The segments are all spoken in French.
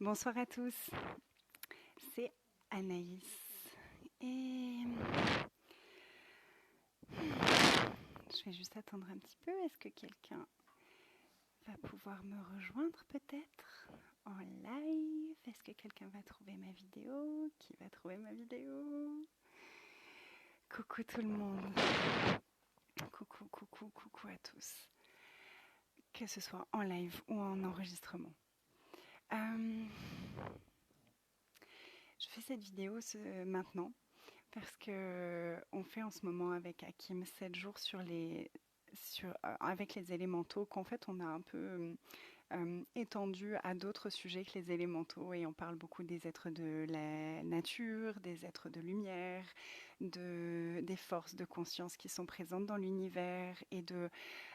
Bonsoir à tous, c'est Anaïs et je vais juste attendre un petit peu. Est-ce que quelqu'un va pouvoir me rejoindre peut-être en live? Est-ce que quelqu'un va trouver ma vidéo? Qui va trouver ma vidéo? Coucou tout le monde, coucou, coucou, coucou à tous, que ce soit en live ou en enregistrement. Euh, je fais cette vidéo maintenant parce que on fait en ce moment avec Hakim 7 jours avec les élémentaux qu'en fait on a un peu étendu à d'autres sujets que les élémentaux et on parle beaucoup des êtres de la nature, des êtres de lumière, des forces de conscience qui sont présentes dans l'univers et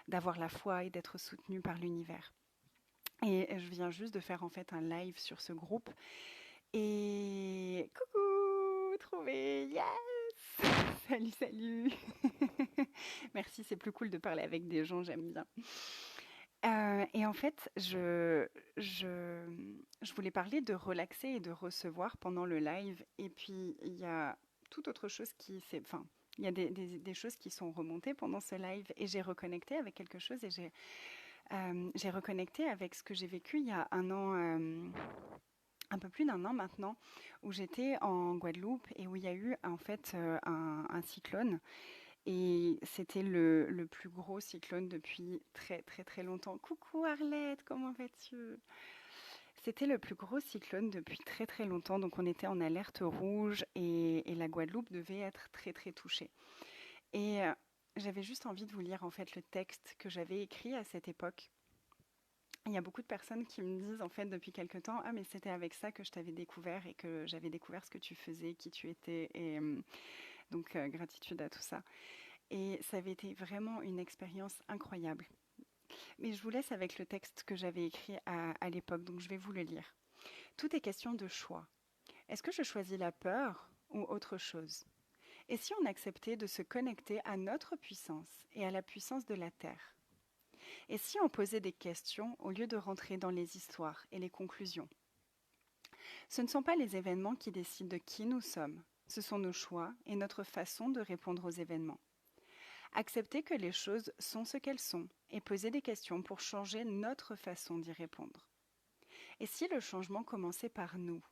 d'avoir la foi et d'être soutenu par l'univers. Et je viens juste de faire en fait un live sur ce groupe et coucou, trouvé, yes! Salut, salut! Merci, c'est plus cool de parler avec des gens, j'aime bien. Et en fait, je, je voulais parler de relaxer et de recevoir pendant le live. Et puis, il y a toute autre chose enfin, il y a des choses qui sont remontées pendant ce live et j'ai reconnecté avec quelque chose et j'ai reconnecté avec ce que j'ai vécu il y a un an, un peu plus d'un an maintenant, où j'étais en Guadeloupe et où il y a eu en fait un cyclone. Et c'était le plus gros cyclone depuis très très très longtemps. Coucou Arlette, comment vas-tu? C'était le plus gros cyclone depuis très très longtemps, donc on était en alerte rouge et la Guadeloupe devait être très très touchée. Et j'avais juste envie de vous lire en fait le texte que j'avais écrit à cette époque. Il y a beaucoup de personnes qui me disent en fait depuis quelque temps, ah mais c'était avec ça que je t'avais découvert et que j'avais découvert ce que tu faisais, qui tu étais, et donc gratitude à tout ça. Et ça avait été vraiment une expérience incroyable. Mais je vous laisse avec le texte que j'avais écrit à l'époque, donc je vais vous le lire. Tout est question de choix. Est-ce que je choisis la peur ou autre chose? Et si on acceptait de se connecter à notre puissance et à la puissance de la Terre? Et si on posait des questions au lieu de rentrer dans les histoires et les conclusions? Ce ne sont pas les événements qui décident de qui nous sommes, ce sont nos choix et notre façon de répondre aux événements. Accepter que les choses sont ce qu'elles sont et poser des questions pour changer notre façon d'y répondre. Et si le changement commençait par nous?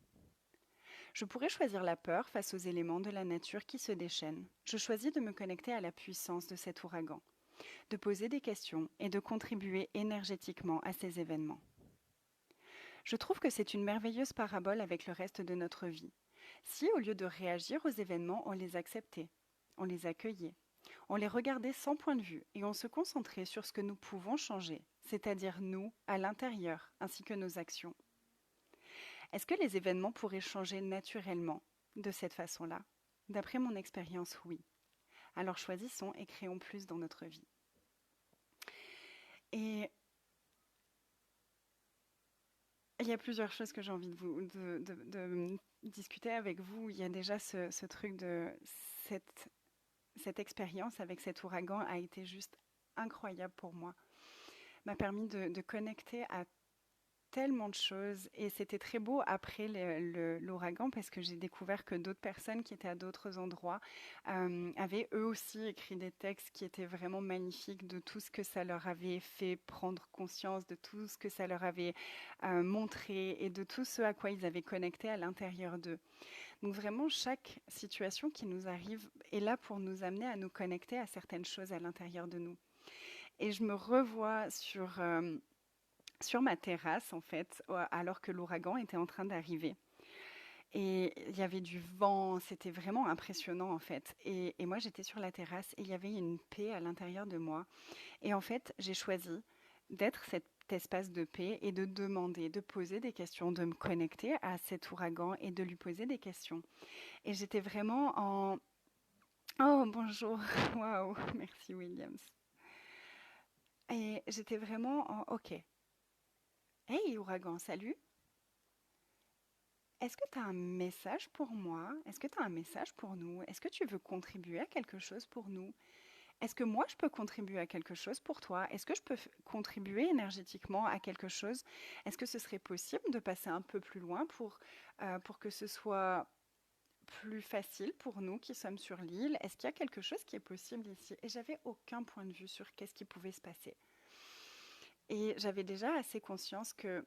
Je pourrais choisir la peur face aux éléments de la nature qui se déchaînent. Je choisis de me connecter à la puissance de cet ouragan, de poser des questions et de contribuer énergétiquement à ces événements. Je trouve que c'est une merveilleuse parabole avec le reste de notre vie. Si, au lieu de réagir aux événements, on les acceptait, on les accueillait, on les regardait sans point de vue et on se concentrait sur ce que nous pouvons changer, c'est-à-dire nous, à l'intérieur, ainsi que nos actions. Est-ce que les événements pourraient changer naturellement de cette façon-là? D'après mon expérience, oui. Alors choisissons et créons plus dans notre vie. Et il y a plusieurs choses que j'ai envie de discuter avec vous. Il y a déjà ce truc de cette expérience avec cet ouragan a été juste incroyable pour moi. M'a permis de connecter à tellement de choses et c'était très beau après l'ouragan parce que j'ai découvert que d'autres personnes qui étaient à d'autres endroits avaient eux aussi écrit des textes qui étaient vraiment magnifiques de tout ce que ça leur avait fait prendre conscience, de tout ce que ça leur avait montré et de tout ce à quoi ils avaient connecté à l'intérieur d'eux. Donc vraiment, chaque situation qui nous arrive est là pour nous amener à nous connecter à certaines choses à l'intérieur de nous. Et je me revois sur ma terrasse, en fait, alors que l'ouragan était en train d'arriver. Et il y avait du vent, c'était vraiment impressionnant en fait. Et moi j'étais sur la terrasse et il y avait une paix à l'intérieur de moi. Et en fait j'ai choisi d'être cet espace de paix et de demander, de poser des questions, de me connecter à cet ouragan et de lui poser des questions. Et j'étais vraiment en... Oh bonjour, waouh, merci Williams. Et j'étais vraiment en... Ok, hey ouragan, salut. Est-ce que tu as un message pour moi? Est-ce que tu as un message pour nous? Est-ce que tu veux contribuer à quelque chose pour nous? Est-ce que moi, je peux contribuer à quelque chose pour toi? Est-ce que je peux contribuer énergétiquement à quelque chose? Est-ce que ce serait possible de passer un peu plus loin pour que ce soit plus facile pour nous qui sommes sur l'île? Est-ce qu'il y a quelque chose qui est possible ici? Et j'avais aucun point de vue sur qu'est-ce qui pouvait se passer. Et j'avais déjà assez conscience que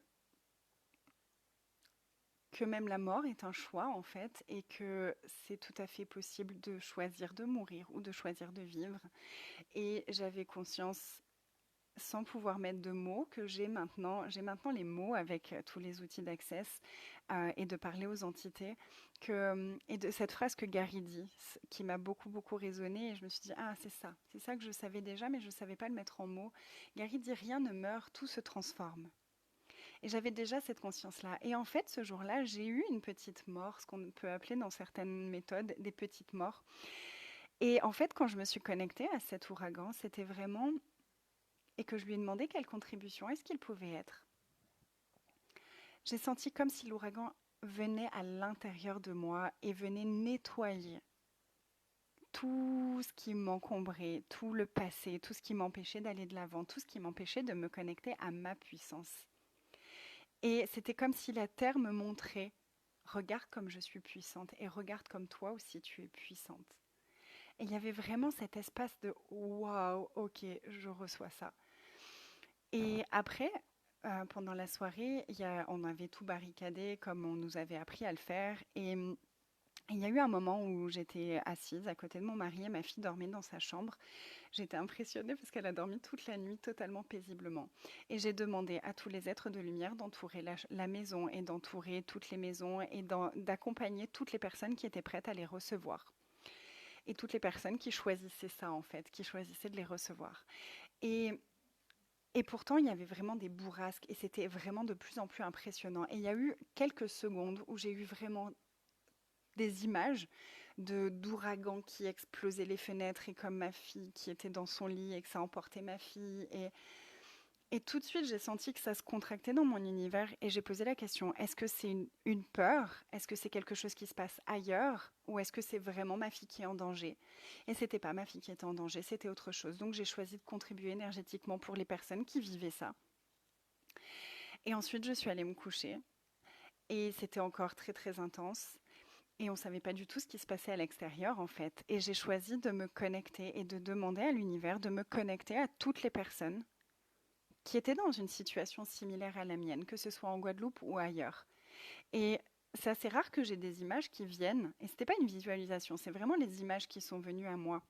même la mort est un choix en fait et que c'est tout à fait possible de choisir de mourir ou de choisir de vivre. Et j'avais conscience sans pouvoir mettre de mots que j'ai maintenant les mots avec tous les outils d'Access et de parler aux entités et de cette phrase que Gary dit qui m'a beaucoup beaucoup résonné et je me suis dit ah c'est ça que je savais déjà mais je ne savais pas le mettre en mots. Gary dit rien ne meurt, tout se transforme. Et j'avais déjà cette conscience-là. Et en fait, ce jour-là, j'ai eu une petite mort, ce qu'on peut appeler dans certaines méthodes des petites morts. Et en fait, quand je me suis connectée à cet ouragan, c'était vraiment et que je lui ai demandé quelle contribution est-ce qu'il pouvait être. J'ai senti comme si l'ouragan venait à l'intérieur de moi et venait nettoyer tout ce qui m'encombrait, tout le passé, tout ce qui m'empêchait d'aller de l'avant, tout ce qui m'empêchait de me connecter à ma puissance. Et c'était comme si la terre me montrait, regarde comme je suis puissante et regarde comme toi aussi tu es puissante. Et il y avait vraiment cet espace de waouh, ok, je reçois ça. Et après, pendant la soirée, on avait tout barricadé comme on nous avait appris à le faire. Et il y a eu un moment où j'étais assise à côté de mon mari et ma fille dormait dans sa chambre. J'étais impressionnée parce qu'elle a dormi toute la nuit totalement paisiblement. Et j'ai demandé à tous les êtres de lumière d'entourer la maison et d'entourer toutes les maisons et d'accompagner toutes les personnes qui étaient prêtes à les recevoir. Et toutes les personnes qui choisissaient ça en fait, qui choisissaient de les recevoir. Et et pourtant, il y avait vraiment des bourrasques et c'était vraiment de plus en plus impressionnant. Et il y a eu quelques secondes où j'ai eu vraiment des images d'ouragans qui explosaient les fenêtres et comme ma fille qui était dans son lit et que ça emportait ma fille. Et tout de suite, j'ai senti que ça se contractait dans mon univers et j'ai posé la question, est-ce que c'est une peur? Est-ce que c'est quelque chose qui se passe ailleurs? Ou est-ce que c'est vraiment ma fille qui est en danger? Et c'était pas ma fille qui était en danger, c'était autre chose. Donc j'ai choisi de contribuer énergétiquement pour les personnes qui vivaient ça. Et ensuite, je suis allée me coucher et c'était encore très très intense. Et on ne savait pas du tout ce qui se passait à l'extérieur en fait. Et j'ai choisi de me connecter et de demander à l'univers de me connecter à toutes les personnes qui étaient dans une situation similaire à la mienne, que ce soit en Guadeloupe ou ailleurs. Et c'est assez rare que j'ai des images qui viennent, et ce n'était pas une visualisation, c'est vraiment les images qui sont venues à moi.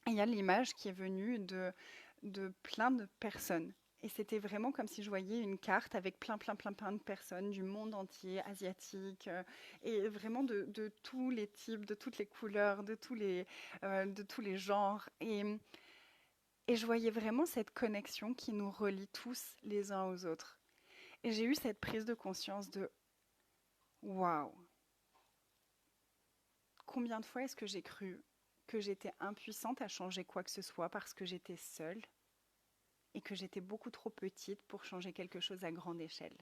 Et il y a l'image qui est venue de plein de personnes. Et c'était vraiment comme si je voyais une carte avec plein de personnes du monde entier, asiatique, et vraiment de tous les types, de toutes les couleurs, de tous les genres. Et je voyais vraiment cette connexion qui nous relie tous les uns aux autres. Et j'ai eu cette prise de conscience de waouh, combien de fois est-ce que j'ai cru que j'étais impuissante à changer quoi que ce soit parce que j'étais seule et que j'étais beaucoup trop petite pour changer quelque chose à grande échelle.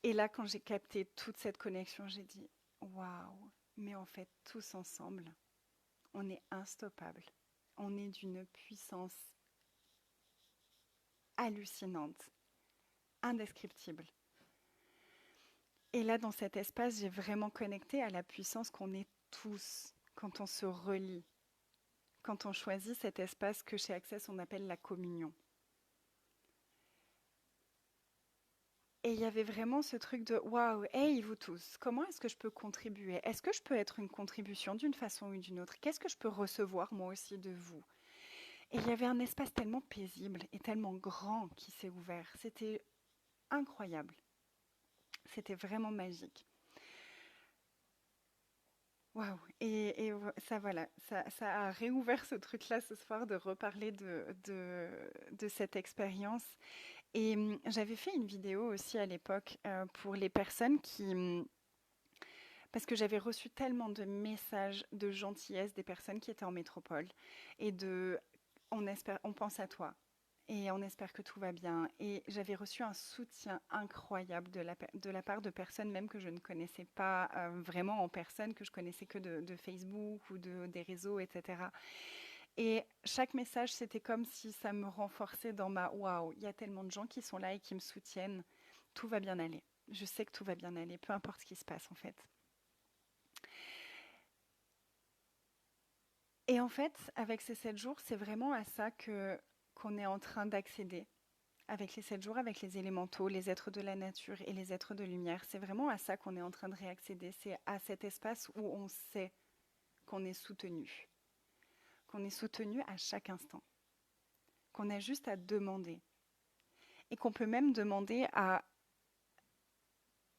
Et là, quand j'ai capté toute cette connexion, j'ai dit waouh, mais en fait, tous ensemble, on est instoppable. On est d'une puissance hallucinante, indescriptible. Et là, dans cet espace, j'ai vraiment connecté à la puissance qu'on est tous quand on se relie, quand on choisit cet espace que chez Access on appelle la communion. Et il y avait vraiment ce truc de waouh, hey vous tous, comment est-ce que je peux contribuer? Est-ce que je peux être une contribution d'une façon ou d'une autre? Qu'est-ce que je peux recevoir moi aussi de vous? Et il y avait un espace tellement paisible et tellement grand qui s'est ouvert. C'était incroyable. C'était vraiment magique. Waouh! Et ça, voilà, ça a réouvert ce truc-là ce soir de reparler de cette expérience. Et j'avais fait une vidéo aussi à l'époque pour les personnes parce que j'avais reçu tellement de messages de gentillesse des personnes qui étaient en métropole et on pense à toi et on espère que tout va bien. Et j'avais reçu un soutien incroyable de la part de personnes même que je ne connaissais pas vraiment en personne, que je connaissais que de Facebook ou des réseaux, etc. Et chaque message, c'était comme si ça me renforçait dans ma waouh, il y a tellement de gens qui sont là et qui me soutiennent. Tout va bien aller. Je sais que tout va bien aller, peu importe ce qui se passe en fait. Et en fait, avec ces 7 jours, c'est vraiment à ça que qu'on est en train d'accéder. Avec les 7 jours, avec les élémentaux, les êtres de la nature et les êtres de lumière, c'est vraiment à ça qu'on est en train de réaccéder. C'est à cet espace où on sait qu'on est soutenu, qu'on est soutenu à chaque instant, qu'on a juste à demander et qu'on peut même demander à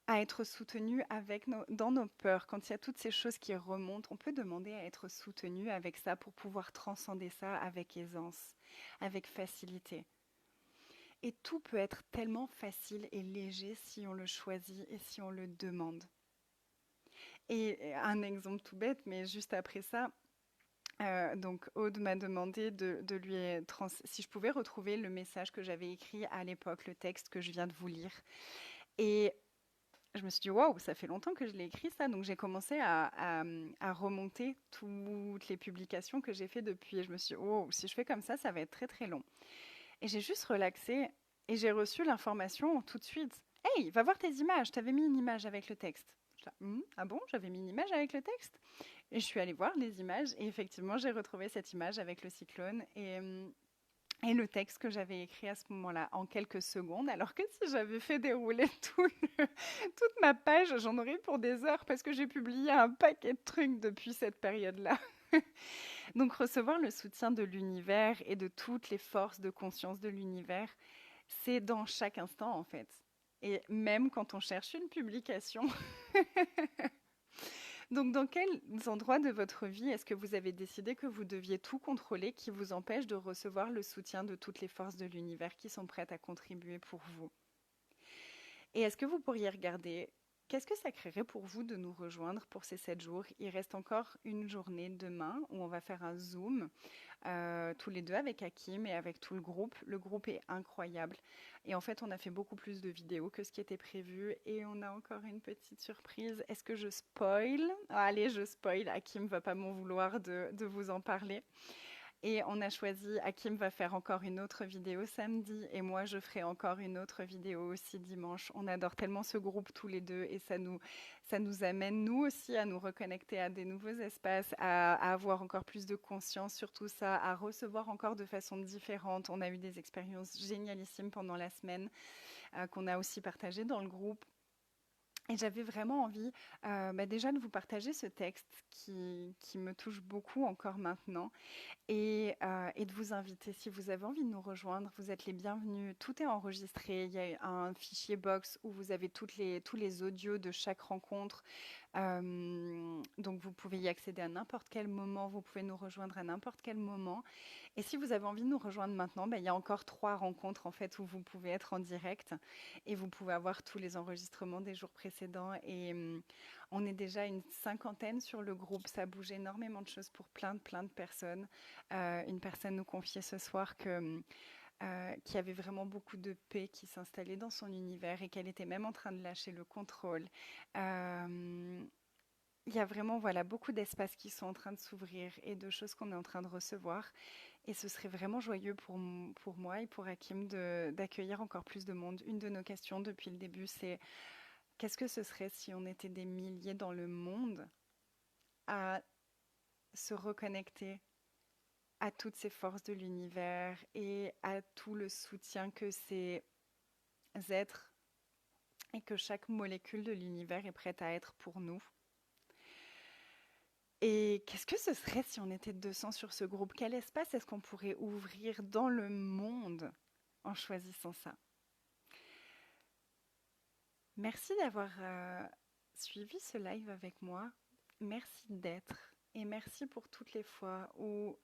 être soutenu avec dans nos peurs. Quand il y a toutes ces choses qui remontent, on peut demander à être soutenu avec ça pour pouvoir transcender ça avec aisance, avec facilité. Et tout peut être tellement facile et léger si on le choisit et si on le demande. Et un exemple tout bête, mais juste après ça, donc Aude m'a demandé de lui si je pouvais retrouver le message que j'avais écrit à l'époque, le texte que je viens de vous lire. Et je me suis dit, waouh, ça fait longtemps que je l'ai écrit ça. Donc j'ai commencé à remonter toutes les publications que j'ai fait depuis. Et je me suis dit, wow, si je fais comme ça va être très très long. Et j'ai juste relaxé et j'ai reçu l'information tout de suite. Hey, va voir tes images, t'avais mis une image avec le texte. Ah bon, j'avais mis une image avec le texte. Et je suis allée voir les images et effectivement, j'ai retrouvé cette image avec le cyclone et le texte que j'avais écrit à ce moment-là en quelques secondes, alors que si j'avais fait dérouler toute ma page, j'en aurais pour des heures parce que j'ai publié un paquet de trucs depuis cette période-là. Donc recevoir le soutien de l'univers et de toutes les forces de conscience de l'univers, c'est dans chaque instant en fait. Et même quand on cherche une publication. Donc dans quels endroits de votre vie est-ce que vous avez décidé que vous deviez tout contrôler qui vous empêche de recevoir le soutien de toutes les forces de l'univers qui sont prêtes à contribuer pour vous? Et est-ce que vous pourriez regarder qu'est-ce que ça créerait pour vous de nous rejoindre pour ces 7 jours? Il reste encore une journée demain où on va faire un Zoom tous les deux avec Hakim et avec tout le groupe. Le groupe est incroyable. Et en fait, on a fait beaucoup plus de vidéos que ce qui était prévu. Et on a encore une petite surprise. Est-ce que je spoil? Allez, je spoil. Hakim ne va pas m'en vouloir de vous en parler. Et on a choisi, Hakim va faire encore une autre vidéo samedi et moi je ferai encore une autre vidéo aussi dimanche. On adore tellement ce groupe tous les deux et ça nous amène nous aussi à nous reconnecter à des nouveaux espaces, à avoir encore plus de conscience sur tout ça, à recevoir encore de façon différente. On a eu des expériences génialissimes pendant la semaine qu'on a aussi partagées dans le groupe. Et j'avais vraiment envie déjà de vous partager ce texte qui me touche beaucoup encore maintenant et de vous inviter. Si vous avez envie de nous rejoindre, vous êtes les bienvenus. Tout est enregistré. Il y a un fichier box où vous avez tous les audios de chaque rencontre. Donc vous pouvez y accéder à n'importe quel moment. Vous pouvez nous rejoindre à n'importe quel moment. Et si vous avez envie de nous rejoindre maintenant, il y a encore 3 rencontres en fait où vous pouvez être en direct et vous pouvez avoir tous les enregistrements des jours précédents. Et on est déjà une cinquantaine sur le groupe. Ça bouge énormément de choses pour plein de personnes. Une personne nous confiait ce soir qu'il y avait vraiment beaucoup de paix qui s'installait dans son univers et qu'elle était même en train de lâcher le contrôle. Il y a vraiment voilà, beaucoup d'espaces qui sont en train de s'ouvrir et de choses qu'on est en train de recevoir. Et ce serait vraiment joyeux pour moi et pour Hakim d'accueillir encore plus de monde. Une de nos questions depuis le début, c'est qu'est-ce que ce serait si on était des milliers dans le monde à se reconnecter à toutes ces forces de l'univers et à tout le soutien que ces êtres et que chaque molécule de l'univers est prête à être pour nous. Et qu'est-ce que ce serait si on était 200 sur ce groupe? Quel espace est-ce qu'on pourrait ouvrir dans le monde en choisissant ça? Merci d'avoir suivi ce live avec moi. Merci d'être. Et merci pour toutes les fois où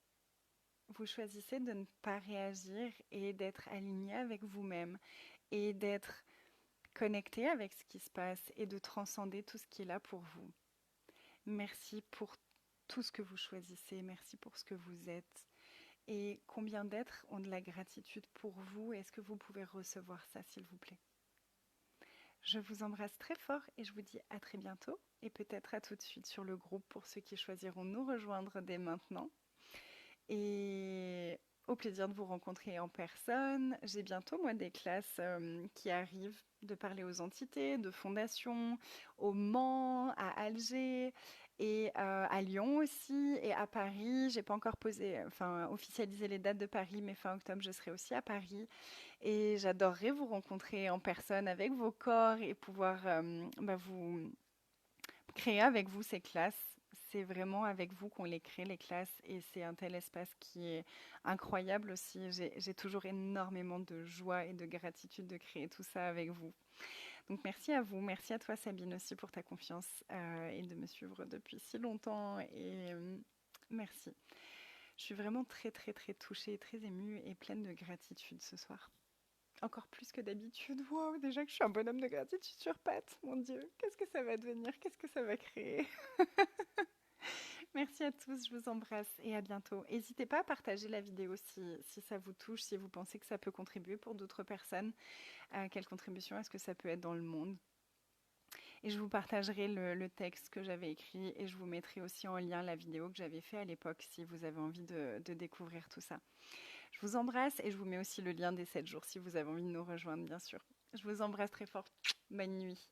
vous choisissez de ne pas réagir et d'être aligné avec vous-même et d'être connecté avec ce qui se passe et de transcender tout ce qui est là pour vous. Merci pour tout ce que vous choisissez, merci pour ce que vous êtes. Et combien d'êtres ont de la gratitude pour vous? Est-ce que vous pouvez recevoir ça, s'il vous plaît? Je vous embrasse très fort et je vous dis à très bientôt et peut-être à tout de suite sur le groupe pour ceux qui choisiront nous rejoindre dès maintenant. Et au plaisir de vous rencontrer en personne. J'ai bientôt, moi, des classes qui arrivent de parler aux entités, de fondations, au Mans, à Alger et à Lyon aussi et à Paris. J'ai pas encore officialisé les dates de Paris, mais fin octobre, je serai aussi à Paris. Et j'adorerais vous rencontrer en personne avec vos corps et pouvoir vous créer avec vous ces classes. C'est vraiment avec vous qu'on les crée, les classes, et c'est un tel espace qui est incroyable aussi. J'ai toujours énormément de joie et de gratitude de créer tout ça avec vous. Donc merci à vous, merci à toi Sabine aussi pour ta confiance et de me suivre depuis si longtemps. Et merci. Je suis vraiment très très très touchée, très émue et pleine de gratitude ce soir. Encore plus que d'habitude. Waouh, déjà que je suis un bonhomme de gratitude sur pattes. Mon Dieu, qu'est-ce que ça va devenir? Qu'est-ce que ça va créer? Merci à tous, je vous embrasse et à bientôt. N'hésitez pas à partager la vidéo si ça vous touche, si vous pensez que ça peut contribuer pour d'autres personnes. Quelle contribution est-ce que ça peut être dans le monde? Et je vous partagerai le texte que j'avais écrit et je vous mettrai aussi en lien la vidéo que j'avais fait à l'époque si vous avez envie de découvrir tout ça. Je vous embrasse et je vous mets aussi le lien des 7 jours si vous avez envie de nous rejoindre, bien sûr. Je vous embrasse très fort. Bonne nuit.